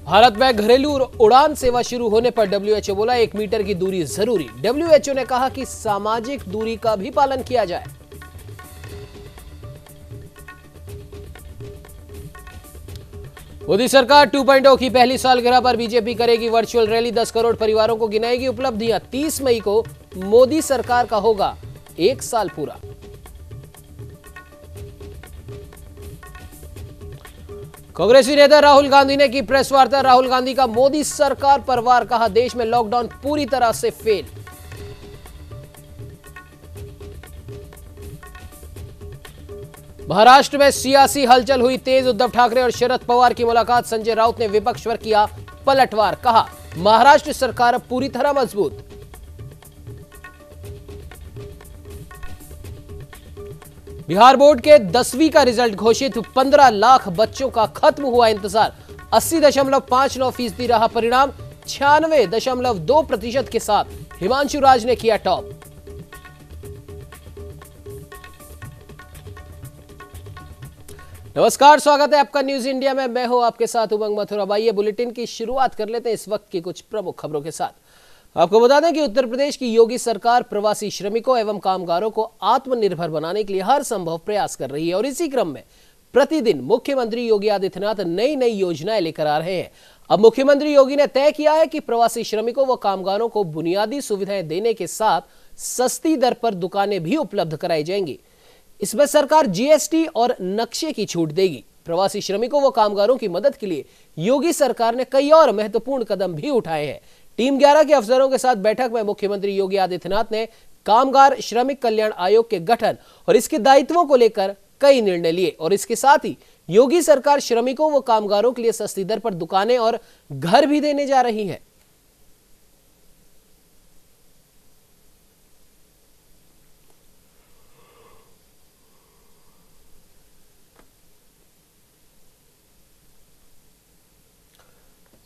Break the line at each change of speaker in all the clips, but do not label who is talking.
भारत में घरेलू उड़ान सेवा शुरू होने पर डब्ल्यूएचओ बोला 1 मीटर की दूरी जरूरी। डब्ल्यूएचओ ने कहा कि सामाजिक दूरी का भी पालन किया जाए। मोदी सरकार 2.0 की पहली सालगिरह पर बीजेपी करेगी वर्चुअल रैली। 10 करोड़ परिवारों को गिनाएगी उपलब्धियां। 30 मई को मोदी सरकार का होगा 1 साल पूरा। कांग्रेसी नेता राहुल गांधी ने की प्रेस वार्ता। राहुल गांधी का मोदी सरकार पर वार। कहा देश में लॉकडाउन पूरी तरह से फेल। महाराष्ट्र में सियासी हलचल हुई तेज। उद्धव ठाकरे और शरद पवार की मुलाकात। संजय राउत ने विपक्ष पर किया पलटवार। कहा महाराष्ट्र सरकार अब पूरी तरह मजबूत। बिहार बोर्ड के 10वीं का रिजल्ट घोषित। 15 लाख बच्चों का खत्म हुआ इंतजार। 80.59% रहा परिणाम। 96.2% के साथ हिमांशु राज ने किया टॉप। नमस्कार, स्वागत है आपका न्यूज इंडिया में। मैं हूं आपके साथ उमंग मथुरा। आइए बुलेटिन की शुरुआत कर लेते हैं इस वक्त की कुछ प्रमुख खबरों के साथ। आपको बता दें कि उत्तर प्रदेश की योगी सरकार प्रवासी श्रमिकों एवं कामगारों को आत्मनिर्भर बनाने के लिए हर संभव प्रयास कर रही है और इसी क्रम में प्रतिदिन मुख्यमंत्री योगी आदित्यनाथ नई नई योजनाएं लेकर आ रहे हैं। अब मुख्यमंत्री योगी ने तय किया है कि प्रवासी श्रमिकों व कामगारों को बुनियादी सुविधाएं देने के साथ सस्ती दर पर दुकानें भी उपलब्ध कराई जाएंगी। इसमें सरकार जीएसटी और नक्शे की छूट देगी। प्रवासी श्रमिकों व कामगारों की मदद के लिए योगी सरकार ने कई और महत्वपूर्ण कदम भी उठाए हैं। टीम 11 के अफसरों के साथ बैठक में मुख्यमंत्री योगी आदित्यनाथ ने कामगार श्रमिक कल्याण आयोग के गठन और इसके दायित्वों को लेकर कई निर्णय लिए और इसके साथ ही योगी सरकार श्रमिकों व कामगारों के लिए सस्ती दर पर दुकानें और घर भी देने जा रही है।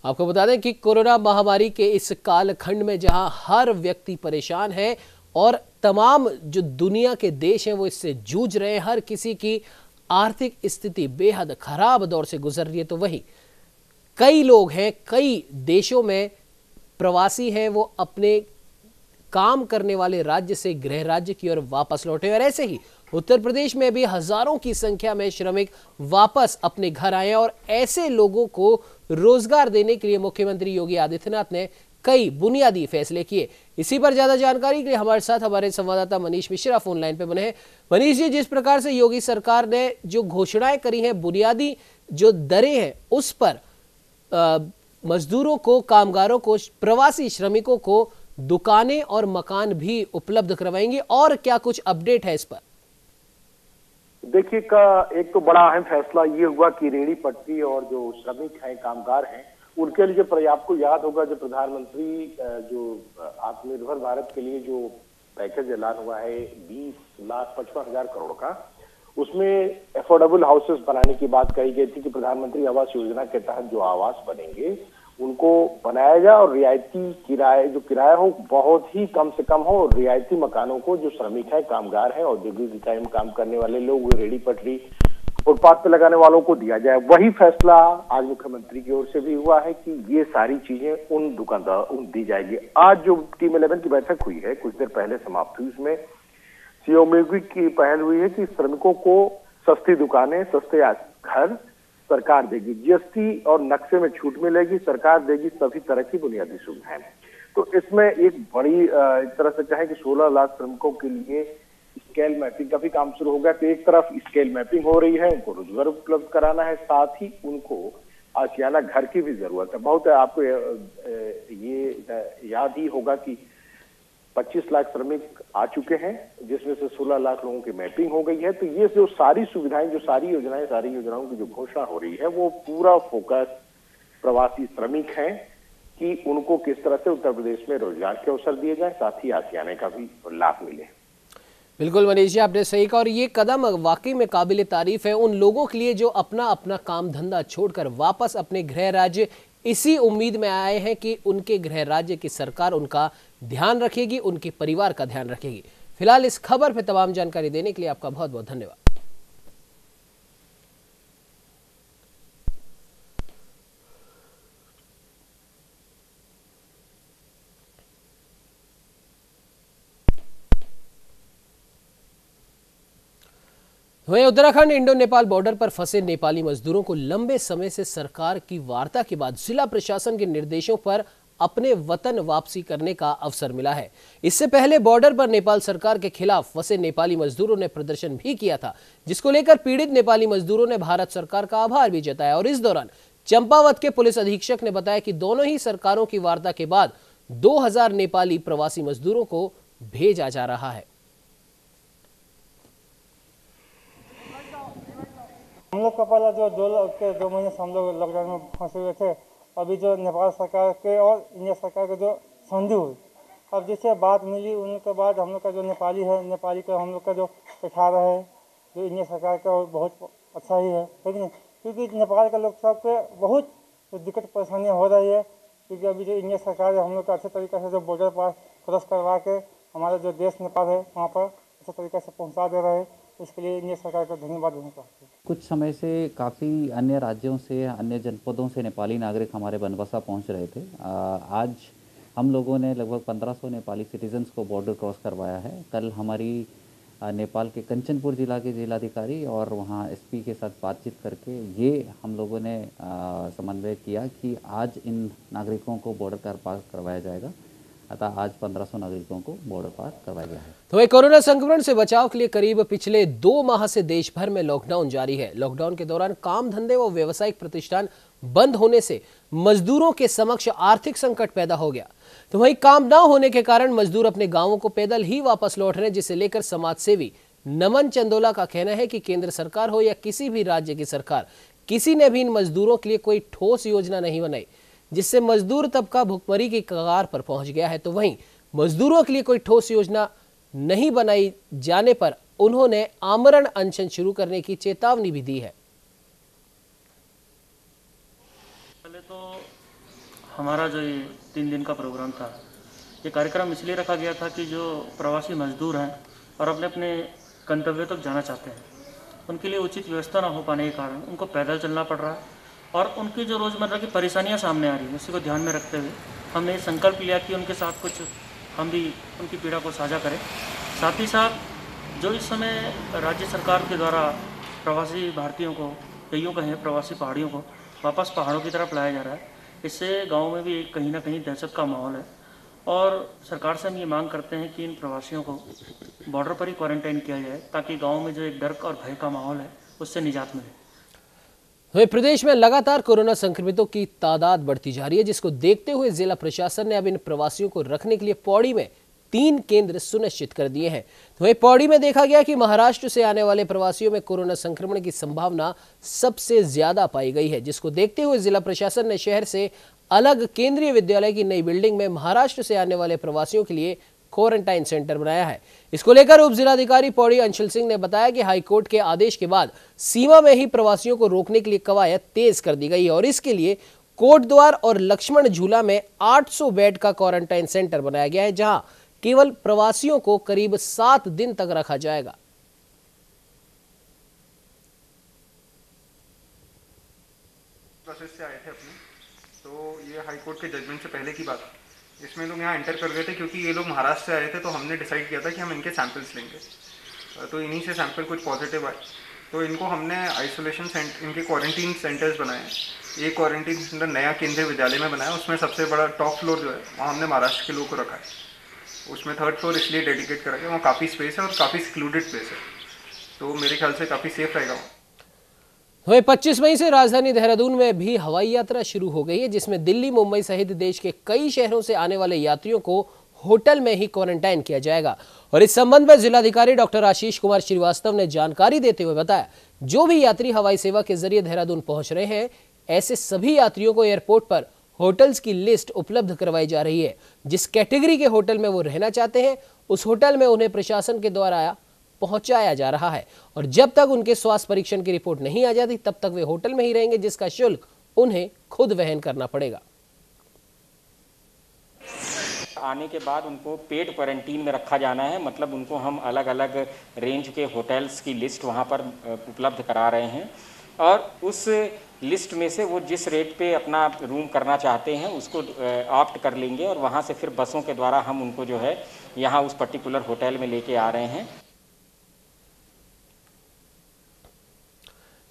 आपको बता दें कि कोरोना महामारी के इस कालखंड में जहां हर व्यक्ति परेशान है और तमाम जो दुनिया के देश हैं वो इससे जूझ रहे हैं, हर किसी की आर्थिक स्थिति बेहद खराब दौर से गुजर रही है, तो वही कई लोग हैं, कई देशों में प्रवासी हैं, वो अपने काम करने वाले राज्य से गृह राज्य की ओर वापस लौटे और ऐसे ही उत्तर प्रदेश में भी हजारों की संख्या में श्रमिक वापस अपने घर आए और ऐसे लोगों को रोजगार देने के लिए मुख्यमंत्री योगी आदित्यनाथ ने कई बुनियादी फैसले किए। इसी पर ज्यादा जानकारी के लिए हमारे साथ हमारे संवाददाता मनीष मिश्रा फोन लाइन पे बने हैं। मनीष जी, जिस प्रकार से योगी सरकार ने जो घोषणाएं करी हैं, बुनियादी जो दरें हैं उस पर मजदूरों को, कामगारों को, प्रवासी श्रमिकों को दुकानें और मकान भी उपलब्ध करवाएंगे, और क्या कुछ अपडेट है इस पर?
देखिए, एक तो बड़ा अहम फैसला ये हुआ कि रेहड़ी पटरी और जो श्रमिक हैं, कामगार हैं, उनके लिए जो आपको याद होगा जो प्रधानमंत्री जो आत्मनिर्भर भारत के लिए जो पैकेज ऐलान हुआ है 20,55,000 करोड़ का, उसमें अफोर्डेबल हाउसेस बनाने की बात कही गई थी कि प्रधानमंत्री आवास योजना के तहत जो आवास बनेंगे उनको बनाया जाए और रियायती किराए, जो किराया हो बहुत ही कम से कम हो, और रियायती मकानों को जो श्रमिक है, कामगार है, औद्योगिक इकाई में काम करने वाले लोग, रेहड़ी पटरी, फुटपाथ पे लगाने वालों को दिया जाए। वही फैसला आज मुख्यमंत्री की ओर से भी हुआ है कि ये सारी चीजें उन दुकानदार दी जाएगी। आज जो टीम 11 की बैठक हुई है, कुछ देर पहले समाप्त हुई, उसमें सीएम योगी की पहल हुई है कि श्रमिकों को सस्ती दुकानें, सस्ते घर सरकार देगी, जीएसटी और नक्शे में छूट मिलेगी, सरकार देगी सभी तरह की बुनियादी सुविधाएं। तो इसमें एक बड़ी एक तरह से कहें कि 16 लाख श्रमिकों के लिए स्केल मैपिंग का भी काम शुरू हो गया। तो एक तरफ स्केल मैपिंग हो रही है, उनको रोजगार उपलब्ध कराना है, साथ ही उनको आशियाना घर की भी जरूरत है। बहुत आपको ये याद ही होगा कि 25 लाख श्रमिक आ चुके हैं, जिसमें से 16 लाख लोगों की मैपिंग हो गई है। तो ये जो सारी सुविधाएं, जो सारी योजनाओं की जो घोषणा हो रही है, वो पूरा फोकस प्रवासी श्रमिक हैं कि उनको किस तरह से उत्तर प्रदेश में रोजगार के अवसर दिए जाए, साथ ही आशियाने का भी लाभ मिले।
बिल्कुल मनीष जी, आपने सही कहा और ये कदम वाकई में काबिल तारीफ है उन लोगों के लिए जो अपना अपना काम धंधा छोड़कर वापस अपने गृह राज्य इसी उम्मीद में आए हैं कि उनके गृह राज्य की सरकार उनका ध्यान रखेगी, उनके परिवार का ध्यान रखेगी। फिलहाल इस खबर पर तमाम जानकारी देने के लिए आपका बहुत बहुत धन्यवाद। वहीं उत्तराखंड इंडो नेपाल बॉर्डर पर फंसे नेपाली मजदूरों को लंबे समय से सरकार की वार्ता के बाद जिला प्रशासन के निर्देशों पर अपने वतन वापसी करने का अवसर मिला है। इससे पहले बॉर्डर पर नेपाल सरकार के खिलाफ फंसे नेपाली मजदूरों ने प्रदर्शन भी किया था, जिसको लेकर पीड़ित नेपाली मजदूरों ने भारत सरकार का आभार भी जताया। और इस दौरान चंपावत के पुलिस अधीक्षक ने बताया कि दोनों ही सरकारों की वार्ता के बाद 2000 नेपाली प्रवासी मजदूरों को भेजा जा रहा है।
हम लोग का पहला जो 2 महीने से हम लोग लॉकडाउन में फंसे हुए थे, अभी जो नेपाल सरकार के और इंडिया सरकार के जो संधि हुई, अब जिससे बात मिली उनके बाद हम लोग का जो नेपाली का हम लोग का जो पेठार है जो इंडिया सरकार का बहुत अच्छा ही है, ठीक नहीं, क्योंकि नेपाल के लोग सब पे बहुत दिक्कत परेशानियाँ हो रही है, क्योंकि अभी जो इंडिया सरकार है हम लोग का अच्छे तरीके से जो बॉर्डर पार क्रॉस करवा के हमारा जो देश नेपाल है वहाँ पर अच्छे तरीके से पहुँचा दे रहे हैं। इसके लिए इंडिया सरकार को धन्यवाद देना चाहते हैं।
कुछ समय से काफ़ी अन्य राज्यों से, अन्य जनपदों से नेपाली नागरिक हमारे बनबसा पहुंच रहे थे। आज हम लोगों ने लगभग 1500 नेपाली सिटीजन्स को बॉर्डर क्रॉस करवाया है। कल हमारी नेपाल के कंचनपुर जिला के जिलाधिकारी और वहां एसपी के साथ बातचीत करके ये हम लोगों ने समन्वय किया कि आज इन नागरिकों को बॉर्डर पार करवाया जाएगा। अतः आज 1500 नागरिकों को बॉर्डर पार करवाया गया है।
तो कोरोना संक्रमण से बचाव के लिए करीब पिछले 2 माह से देश भर में लॉकडाउन जारी है। लॉकडाउन के दौरान काम धंधे व व्यावसायिक प्रतिष्ठान बंद होने से मजदूरों के समक्ष आर्थिक संकट पैदा हो गया। तो वहीं काम न होने के कारण मजदूर अपने गांवों को पैदल ही वापस लौट रहे हैं, जिसे लेकर समाज सेवी नमन चंदोला का कहना है कि केंद्र सरकार हो या किसी भी राज्य की सरकार, किसी ने भी इन मजदूरों के लिए कोई ठोस योजना नहीं बनाई, जिससे मजदूर तबका भुखमरी की कगार पर पहुंच गया है। तो वहीं मजदूरों के लिए कोई ठोस योजना नहीं बनाई जाने पर उन्होंने आमरण अनशन शुरू करने की चेतावनी भी दी है।
पहले तो हमारा जो ये 3 दिन का प्रोग्राम था, ये कार्यक्रम इसलिए रखा गया था कि जो प्रवासी मजदूर हैं और अपने अपने गंतव्य तक जाना चाहते हैं, उनके लिए उचित व्यवस्था न हो पाने के कारण उनको पैदल चलना पड़ रहा है और उनकी जो रोज़मर्रा की परेशानियां सामने आ रही हैं, उसी को ध्यान में रखते हुए हमने संकल्प लिया कि उनके साथ कुछ हम भी उनकी पीड़ा को साझा करें। साथ ही साथ जो इस समय राज्य सरकार के द्वारा प्रवासी भारतीयों को, कईयों कहें प्रवासी पहाड़ियों को वापस पहाड़ों की तरफ लाया जा रहा है, इससे गाँव में भी कहीं ना कहीं दहशत का माहौल है और सरकार से हम ये मांग करते हैं कि इन प्रवासियों को बॉर्डर पर ही क्वारंटाइन किया जाए, ताकि गाँव में जो एक डर और भय का माहौल है उससे निजात मिले।
वहीं प्रदेश में लगातार कोरोना संक्रमितों की तादाद बढ़ती जा रही है, जिसको देखते हुए जिला प्रशासन ने अब इन प्रवासियों को रखने के लिए पौड़ी में 3 केंद्र सुनिश्चित कर दिए हैं। तो वहीं पौड़ी में देखा गया कि महाराष्ट्र से आने वाले प्रवासियों में कोरोना संक्रमण की संभावना सबसे ज्यादा पाई गई है, जिसको देखते हुए जिला प्रशासन ने शहर से अलग केंद्रीय विद्यालय की नई बिल्डिंग में महाराष्ट्र से आने वाले प्रवासियों के लिए क्वारंटाइन सेंटर बनाया है। इसको लेकर उप जिलाधिकारी पौड़ी अंशुल सिंह ने बताया कि हाईकोर्ट के आदेश के बाद सीमा में ही प्रवासियों को रोकने के लिए कवायद तेज कर दी गई है और इसके लिए कोटद्वार और लक्ष्मण झूला में 800 बेड का क्वारंटाइन सेंटर बनाया गया है, जहां केवल प्रवासियों को करीब 7 दिन तक रखा जाएगा।
प्रोसेस से आए थे अपने, तो ये हाईकोर्ट के जजमेंट से पहले की बात, इसमें लोग यहाँ एंटर कर गए थे क्योंकि ये लोग महाराष्ट्र से आए थे। तो हमने डिसाइड किया था कि हम इनके सैंपल्स लेंगे, तो इन्हीं से सैंपल कुछ पॉजिटिव आए, तो इनको हमने आइसोलेशन सेंटर, इनके क्वारंटीन सेंटर्स बनाए। एक क्वारंटीन सेंटर नया केंद्रीय विद्यालय में बनाया, उसमें सबसे बड़ा टॉप फ्लोर जो है वहाँ हमने महाराष्ट्र के लोगों को रखा है। उसमें 3rd फ्लोर इसलिए डेडिकेट करा गया, वहाँ काफ़ी स्पेस है और काफ़ी सिक्लूडेड प्लेस है, तो मेरे ख्याल से काफ़ी सेफ रहेगा वहाँ।
वहीं 25 मई से राजधानी देहरादून में भी हवाई यात्रा शुरू हो गई है, जिसमें दिल्ली, मुंबई सहित देश के कई शहरों से आने वाले यात्रियों को होटल में ही क्वारंटाइन किया जाएगा। और इस संबंध में जिलाधिकारी डॉक्टर आशीष कुमार श्रीवास्तव ने जानकारी देते हुए बताया, जो भी यात्री हवाई सेवा के जरिए देहरादून पहुंच रहे हैं, ऐसे सभी यात्रियों को एयरपोर्ट पर होटल्स की लिस्ट उपलब्ध करवाई जा रही है। जिस कैटेगरी के होटल में वो रहना चाहते हैं, उस होटल में उन्हें प्रशासन के द्वारा पहुंचाया जा रहा है और जब तक उनके स्वास्थ्य परीक्षण की रिपोर्ट नहीं आ जाती तब तक वे होटल में ही रहेंगे, जिसका शुल्क उन्हें खुद वहन करना पड़ेगा।
आने के बाद उनको पेड क्वारंटीन में रखा जाना है, मतलब उनको हम अलग अलग रेंज के होटल्स की लिस्ट वहाँ पर उपलब्ध करा रहे हैं और उस लिस्ट में से वो जिस रेट पे अपना रूम करना चाहते हैं उसको ऑप्ट कर लेंगे और वहाँ से फिर बसों के द्वारा हम उनको जो है यहाँ उस पर्टिकुलर होटल में लेके आ रहे हैं।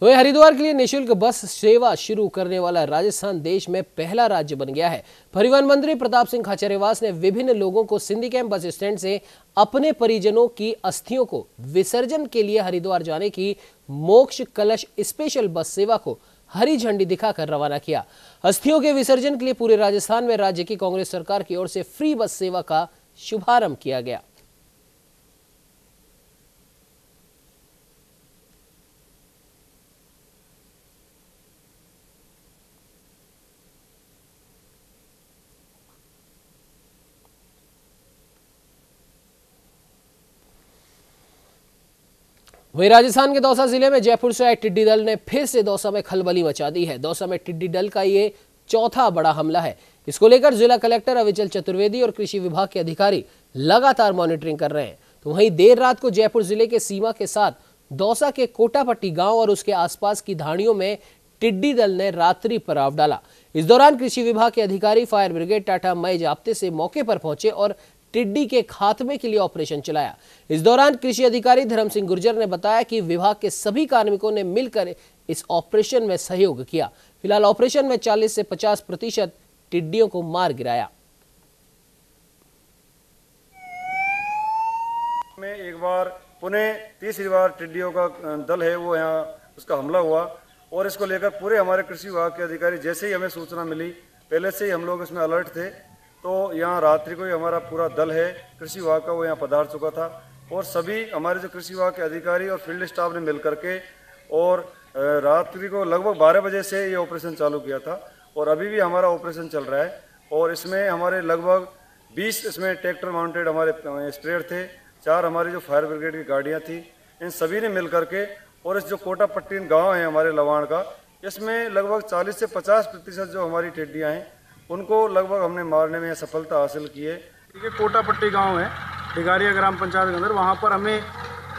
वहीं हरिद्वार के लिए निःशुल्क बस सेवा शुरू करने वाला राजस्थान देश में पहला राज्य बन गया है। परिवहन मंत्री प्रताप सिंह खाचरियावास ने विभिन्न लोगों को सिंधी कैंप बस स्टैंड से अपने परिजनों की अस्थियों को विसर्जन के लिए हरिद्वार जाने की मोक्ष कलश स्पेशल बस सेवा को हरी झंडी दिखाकर रवाना किया। अस्थियों के विसर्जन के लिए पूरे राजस्थान में राज्य की कांग्रेस सरकार की ओर से फ्री बस सेवा का शुभारंभ किया गया। वहीं राजस्थान के दौसा जिले में जयपुर से आए टिड्डी दल ने फिर से दौसा में खलबली मचा दी है। दौसा में टिड्डी दल का ये चौथा बड़ा हमला है। इसको लेकर जिला कलेक्टर अविचल चतुर्वेदी और कृषि विभाग के अधिकारी लगातार मॉनिटरिंग कर रहे हैं। तो वहीं देर रात को जयपुर जिले के सीमा के साथ दौसा के कोटापट्टी गांव और उसके आसपास की धाड़ियों में टिड्डी दल ने रात्रि पड़ाव डाला। इस दौरान कृषि विभाग के अधिकारी फायर ब्रिगेड टाटा मई जाप्ते से मौके पर पहुंचे और टिड्डी के खात्मे के लिए ऑपरेशन चलाया। इस दौरान कृषि अधिकारी धर्म सिंह गुर्जर ने बताया कि विभाग के सभी कार्मिकों ने मिलकर इस ऑपरेशन में सहयोग किया। फिलहाल ऑपरेशन में 40 से 50% टिड्डियों को मार गिराया।
में एक बार पुनः तीसरी बार टिड्डियों का दल है वो यहाँ उसका हमला हुआ और इसको लेकर पूरे हमारे कृषि विभाग के अधिकारी जैसे ही हमें सूचना मिली पहले से ही हम लोग इसमें अलर्ट थे। तो यहाँ रात्रि को ही हमारा पूरा दल है कृषि विभाग का वो यहाँ पधार चुका था और सभी हमारे जो कृषि विभाग के अधिकारी और फील्ड स्टाफ ने मिल करके और रात्रि को लगभग 12 बजे से ये ऑपरेशन चालू किया था और अभी भी हमारा ऑपरेशन चल रहा है। और इसमें हमारे लगभग 20 इसमें ट्रैक्टर माउंटेड हमारे स्प्रेयर थे, 4 हमारी जो फायर ब्रिगेड की गाड़ियाँ थी, इन सभी ने मिल करके और इस जो कोटापट्टी गाँव है हमारे लवाण का, इसमें लगभग 40 से 50% जो हमारी टिड्डियाँ हैं उनको लगभग हमने मारने में सफलता हासिल की है।
ये कोटापट्टी गांव है ढिगारिया ग्राम पंचायत के अंदर, वहाँ पर हमें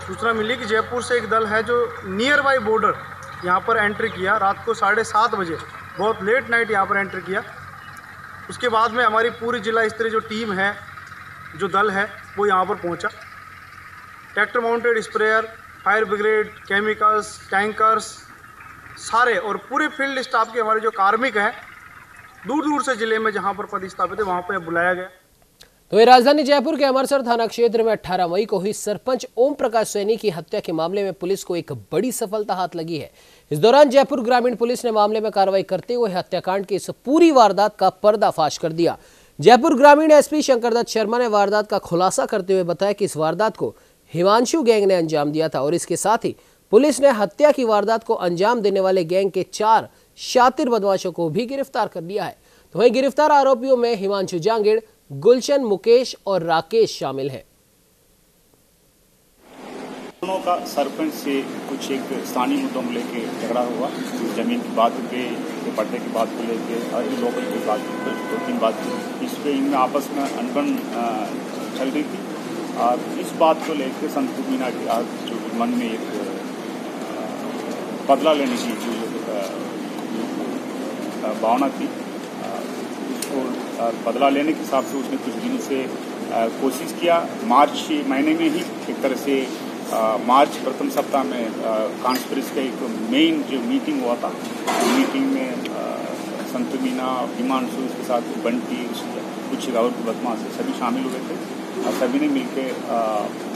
सूचना मिली कि जयपुर से एक दल है जो नियर बाई बॉर्डर यहाँ पर एंट्री किया रात को 7:30 बजे, बहुत लेट नाइट यहाँ पर एंट्री किया। उसके बाद में हमारी पूरी जिला स्तरीय जो टीम है, जो दल है, वो यहाँ पर पहुँचा। Tractor mounted sprayer, fire brigade, chemicals, tankers सारे और पूरे फील्ड स्टाफ के हमारे जो कार्मिक हैं दूर दूर से जिले में जहां पर पदस्थापित है वहां पर बुलाया गया।
तो ये राजधानी जयपुर के अमरसर थाना क्षेत्र में 18 मई को हुई सरपंच ओम प्रकाश सैनी की हत्या के मामले में पुलिस को एक बड़ी सफलता हाथ लगी है। इस दौरान जयपुर ग्रामीण पुलिस ने मामले में कार्रवाई करते हुए हत्याकांड की इस पूरी वारदात का पर्दाफाश कर दिया। जयपुर ग्रामीण एसपी शंकरदत्त शर्मा ने वारदात का खुलासा करते हुए बताया कि इस वारदात को हिमांशु गैंग ने अंजाम दिया था और इसके साथ ही पुलिस ने हत्या की वारदात को अंजाम देने वाले गैंग के 4 शातिर बदमाशों को भी गिरफ्तार कर लिया है। तो वहीं गिरफ्तार आरोपियों में हिमांशु जांगिड़, गुलशन, मुकेश और राकेश शामिल हैं।
दोनों का सरपंच से कुछ एक स्थानीय मुद्दों को लेकर झगड़ा हुआ, जमीन की बात पे, पट्टे की बात को लेकर और लोकल की बात, 2-3 बात इस पे इनमें आपस में अनबन चल रही थी और इस बात को लेकर संतु मीना की जो मन में एक बदला लेने की भावना थी, उसको बदला लेने के हिसाब से उसने कुछ दिनों से कोशिश किया। मार्च महीने में ही एक तरह से मार्च प्रथम सप्ताह में कॉन्फ्रेंस का एक मेन जो मीटिंग हुआ था, मीटिंग में संतु मीना, हिमांशु के साथ बंटी, कुछ और बदमाश सभी शामिल हुए थे और सभी ने मिलकर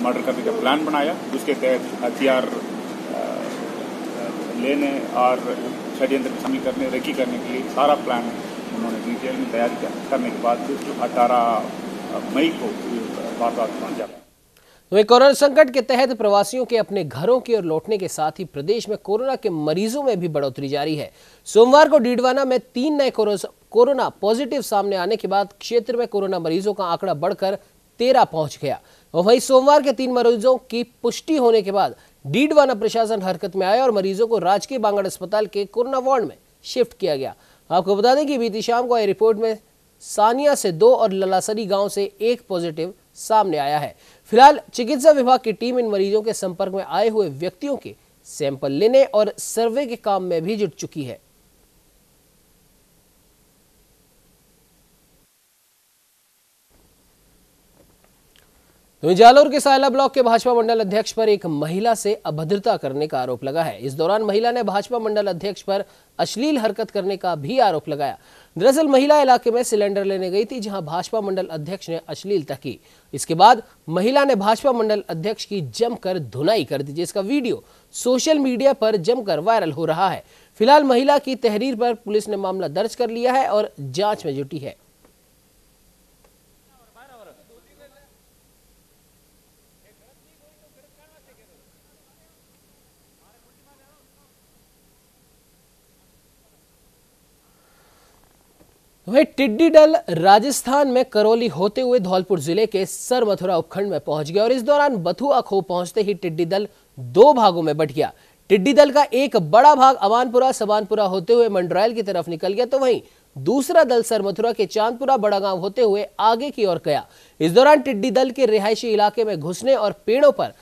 मर्डर करने का प्लान बनाया। उसके तहत हथियार लेने और षड्यंत्र में शामिल करने, रेकी करने के लिए सारा प्लान उन्होंने डिटेल में तैयार करने के बाद 18 मई को वारदात पहुंचा।
वहीं कोरोना संकट के तहत प्रवासियों के अपने घरों की ओर लौटने के साथ ही प्रदेश में कोरोना के मरीजों में भी बढ़ोतरी जारी है। सोमवार को डीडवाना में 3 नए कोरोना पॉजिटिव सामने आने के बाद क्षेत्र में कोरोना मरीजों का आंकड़ा बढ़कर 13 पहुंच गया। और वहीं सोमवार के 3 मरीजों की पुष्टि होने के बाद डीडवाना प्रशासन हरकत में आया और मरीजों को राजकीय बांगड़ अस्पताल के कोरोना वार्ड में शिफ्ट किया गया। आपको बता दें कि बीती शाम को आई रिपोर्ट में सानिया से 2 और ललासरी गांव से 1 पॉजिटिव सामने आया है। फिलहाल चिकित्सा विभाग की टीम इन मरीजों के संपर्क में आए हुए व्यक्तियों के सैंपल लेने और सर्वे के काम में भी जुट चुकी है। तो जालोर के सायला ब्लॉक के भाजपा मंडल अध्यक्ष पर एक महिला से अभद्रता करने का आरोप लगा है। इस दौरान महिला ने भाजपा मंडल अध्यक्ष पर अश्लील हरकत करने का भी आरोप लगाया। दरअसल महिला इलाके में सिलेंडर लेने गई थी, जहां भाजपा मंडल अध्यक्ष ने अश्लीलता की। इसके बाद महिला ने भाजपा मंडल अध्यक्ष की जमकर धुनाई कर दी, जिसका वीडियो सोशल मीडिया पर जमकर वायरल हो रहा है। फिलहाल महिला की तहरीर पर पुलिस ने मामला दर्ज कर लिया है और जांच में जुटी है। वहीं टिड्डी दल राजस्थान में करौली होते हुए धौलपुर जिले के सरमथुरा उपखंड में पहुंच गया और इस दौरान बथुआ खो पहुंचते ही टिड्डी दल 2 भागों में बंट गया। टिड्डी दल का एक बड़ा भाग अमानपुरा सबानपुरा होते हुए मंडरायल की तरफ निकल गया, तो वहीं दूसरा दल सरमथुरा के चांदपुरा बड़ा गांव होते हुए आगे की ओर गया। इस दौरान टिड्डी दल के रिहायशी इलाके में घुसने और पेड़ों पर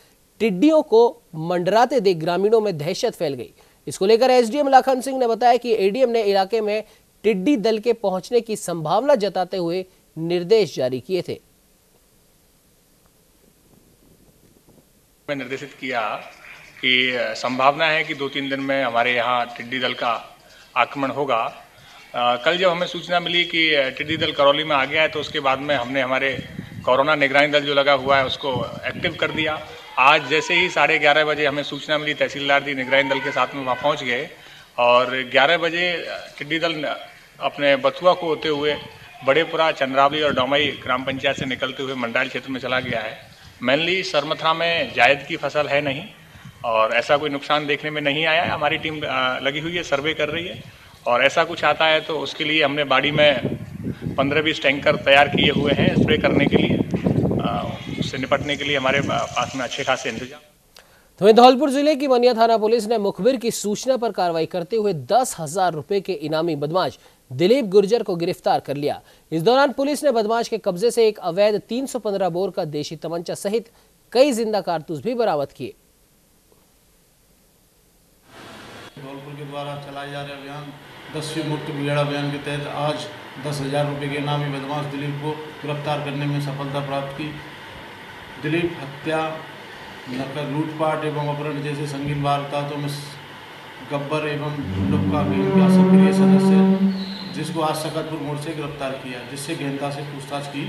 टिड्डियों को मंडराते देख ग्रामीणों में दहशत फैल गई। इसको लेकर एसडीएम लाखन सिंह ने बताया कि एडीएम ने इलाके में टिड्डी दल के पहुंचने की संभावना जताते हुए निर्देश जारी किए थे।
मैं निर्देशित किया कि संभावना है कि 2-3 दिन में हमारे यहाँ टिड्डी दल का आक्रमण होगा। कल जब हमें सूचना मिली कि टिड्डी दल करौली में आ गया है, तो उसके बाद में हमने हमारे कोरोना निगरानी दल जो लगा हुआ है उसको एक्टिव कर दिया। आज जैसे ही 11:30 बजे हमें सूचना मिली, तहसीलदार जी निगरानी दल के साथ में वहाँ पहुँच गए और 11 बजे टिड्डी दल अपने बथुआ को होते हुए बड़ेपुरा, चंद्रावली और डोमई ग्राम पंचायत से निकलते हुए मंडाल क्षेत्र में चला गया है। मेनली सरमथुरा में जायद की फसल है नहीं और ऐसा कोई नुकसान देखने में नहीं आया है। हमारी टीम लगी हुई है, सर्वे कर रही है और ऐसा कुछ आता है तो उसके लिए हमने बाड़ी में 15-20 टैंकर तैयार किए हुए हैं स्प्रे करने के लिए। उससे निपटने के लिए हमारे पास में अच्छे खासे इंतजाम।
तो वहीं धौलपुर जिले की मनिया थाना पुलिस ने मुखबिर की सूचना पर कार्रवाई करते हुए 10,000 रुपए के इनामी बदमाश दिलीप गुर्जर को गिरफ्तार कर लिया। इस दौरान पुलिस ने बदमाश के कब्जे से एक अवैध 315 बोर का देशी तमंचा सहित कई जिंदा कारतूस भी बरामद किए।
धौलपुर के द्वारा चलाए जा रहे अभियान 10वीं मुक्त बिगड़ा अभियान के तहत आज 10,000 रुपये के इनामी बदमाश दिलीप को गिरफ्तार करने में सफलता प्राप्त की। दिलीप हत्या, नकल, लूटपाट एवं अपहरण जैसे संगीन वारदातों में गब्बर एवं लुक्का गैंग का सक्रिय सदस्य, जिसको आज सकतपुर मोड़ से गिरफ्तार किया, जिससे गहनता से पूछताछ की।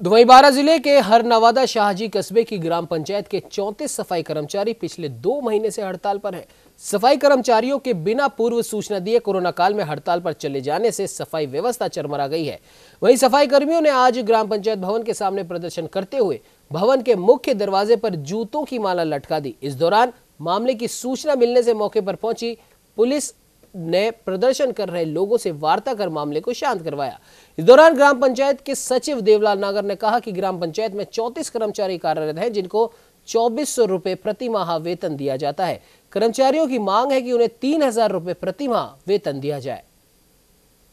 वहीं बारां जिले के हरनवादा शाहजी कस्बे की ग्राम पंचायत के 34 सफाई कर्मचारी पिछले 2 महीने से हड़ताल पर हैं। सफाई कर्मचारियों के बिना पूर्व सूचना दिए कोरोना काल में हड़ताल पर चले जाने से सफाई व्यवस्था चरमरा गई है। वहीं सफाई कर्मियों ने आज ग्राम पंचायत भवन के सामने प्रदर्शन करते हुए भवन के मुख्य दरवाजे पर जूतों की माला लटका दी। इस दौरान मामले की सूचना मिलने से मौके पर पहुंची पुलिस ने प्रदर्शन कर रहे लोगों से वार्ता कर मामले को शांत करवाया। इस दौरान ग्राम पंचायत के सचिव देवलाल नागर ने कहा कि ग्राम पंचायत में 34 कर्मचारी कार्यरत हैं, जिनको 2400 रुपए प्रति माह वेतन दिया जाता है। कर्मचारियों की मांग है कि उन्हें 3000 रुपए प्रति माह वेतन दिया जाए।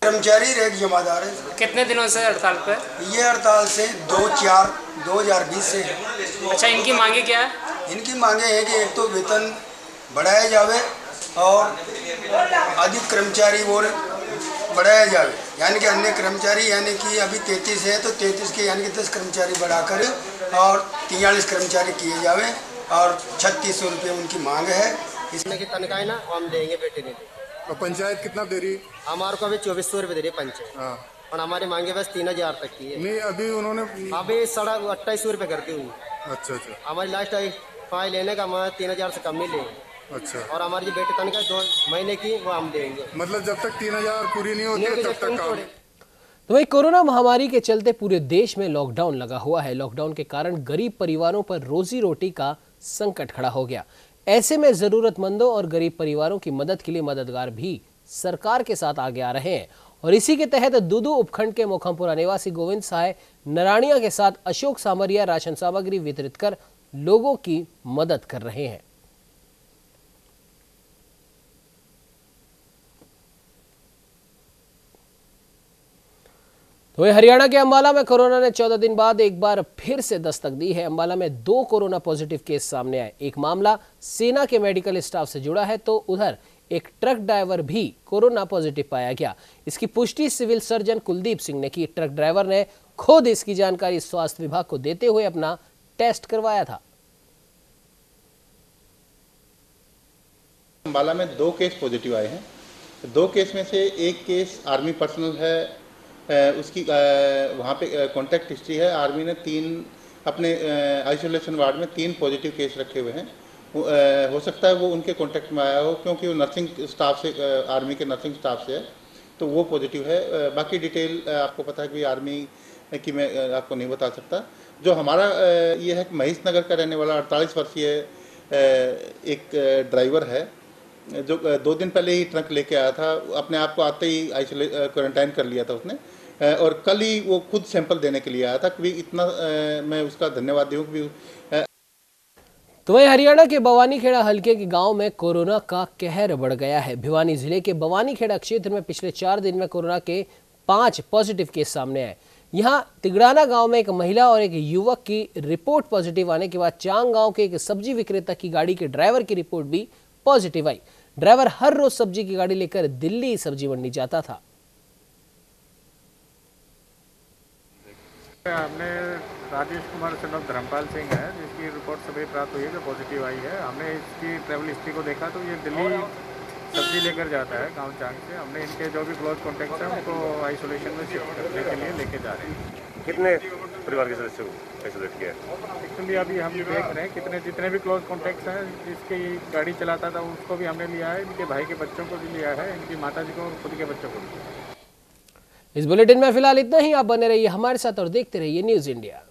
कर्मचारी रेट जमादार है।
कितने दिनों से हड़ताल पे?
ये हड़ताल से 2/4/2020 से।
अच्छा, इनकी मांगे क्या है?
इनकी मांगे है कि एक तो वेतन बढ़ाया जावे और अधिक कर्मचारी और बढ़ाया जावे, यानी कि अन्य कर्मचारी यानी कि अभी 33 है तो 33 के यानी कि 10 कर्मचारी बढ़ाकर और 43 कर्मचारी किए जावे और 3600 रुपये उनकी मांग है।
इसमें की तनख्वाह ना हम देंगे बेटे ने।
तो पंचायत कितना दे रही?
हमारे को अभी 2400 रुपये दे रही है पंचायत।
हाँ।
और हमारी मांगे बस 3000 तक की है।
नहीं, अभी उन्होंने
अभी 2800 रुपये करती हुई।
अच्छा अच्छा।
हमारी लास्ट फाइल लेने का हमारा 3000 से कम ही लेंगे।
अच्छा। और
हमारी जो बेटे तनख्वाह 2 महीने की वो हम देंगे।
मतलब जब तक 3000 पूरी नहीं होती तब तक काम।
तो वही कोरोना महामारी के चलते पूरे देश में लॉकडाउन लगा हुआ है। लॉकडाउन के कारण गरीब परिवारों पर रोजी रोटी का संकट खड़ा हो गया। ऐसे में जरूरतमंदों और गरीब परिवारों की मदद के लिए मददगार भी सरकार के साथ आगे आ रहे हैं और इसी के तहत दूदू उपखंड के मोखमपुरा निवासी गोविंद सहाय नराणिया के साथ अशोक सामरिया राशन सामग्री वितरित कर लोगों की मदद कर रहे हैं। तो हरियाणा के अंबाला में कोरोना ने 14 दिन बाद एक बार फिर से दस्तक दी है। अंबाला में 2 कोरोना पॉजिटिव केस सामने आए। एक मामला सेना के मेडिकल स्टाफ से जुड़ा है तो उधर एक ट्रक ड्राइवर भी कोरोना पॉजिटिव पाया गया। इसकी पुष्टि सिविल सर्जन कुलदीप सिंह ने की। ट्रक ड्राइवर ने खुद इसकी जानकारी स्वास्थ्य विभाग को देते हुए अपना टेस्ट करवाया था।
अंबाला में 2 केस पॉजिटिव आए हैं। 2 केस में से एक केस आर्मी पर्सनल है, उसकी वहाँ पे कॉन्टैक्ट हिस्ट्री है। आर्मी ने 3 अपने आइसोलेशन वार्ड में 3 पॉजिटिव केस रखे हुए हैं। हो सकता है वो उनके कॉन्टैक्ट में आया हो, क्योंकि वो नर्सिंग स्टाफ से, आर्मी के नर्सिंग स्टाफ से है, तो वो पॉजिटिव है। बाकी डिटेल आपको पता है कि आर्मी की मैं आपको नहीं बता सकता। जो हमारा ये है कि महेश नगर का रहने वाला 48 वर्षीय एक ड्राइवर है, जो 2 दिन पहले ही ट्रक लेके आया था। अपने आप को आते ही क्वारंटाइन कर लिया था उसने, और कल ही वो खुद सैंपल देने के लिए आया था। कि इतना मैं उसका धन्यवाद दूँ कि
तो वहीं हरियाणा के बवानीखेड़ा हलके के गांव में कोरोना का कहर बढ़ गया है। भिवानी जिले के बवानीखेड़ा क्षेत्र में पिछले 4 दिन में कोरोना के 5 पॉजिटिव केस सामने आए। यहां तिगड़ाना गांव में एक महिला और एक युवक की रिपोर्ट पॉजिटिव आने के बाद चांग गांव के एक सब्जी विक्रेता की गाड़ी के ड्राइवर की रिपोर्ट भी पॉजिटिव आई। ड्राइवर हर रोज सब्जी की गाड़ी लेकर दिल्ली सब्जी मंडी जाता था।
हमने राजेश कुमार सन ऑफ धर्मपाल सिंह है, जिसकी रिपोर्ट सभी प्राप्त हुई है जो पॉजिटिव आई है। हमने इसकी ट्रैवल हिस्ट्री को देखा तो ये दिल्ली सब्जी लेकर जाता है गांव चांग से। हमने इनके जो भी क्लोज कॉन्टेक्ट हैं उनको आइसोलेशन में शिफ्ट करने के लिए लेके जा रहे हैं।
कितने परिवार के सदस्यों को आइसोलेट किया है?
एक्चुअली अभी हम देख रहे हैं जितने भी क्लोज कॉन्टेक्ट्स हैं, जिसकी गाड़ी चलाता था उसको भी हमने लिया है, इनके भाई के बच्चों को भी लिया है, इनकी माता जी को और खुद के बच्चों को भी।
इस बुलेटिन में फिलहाल इतना ही। आप बने रहिए हमारे साथ और देखते रहिए न्यूज़ इंडिया।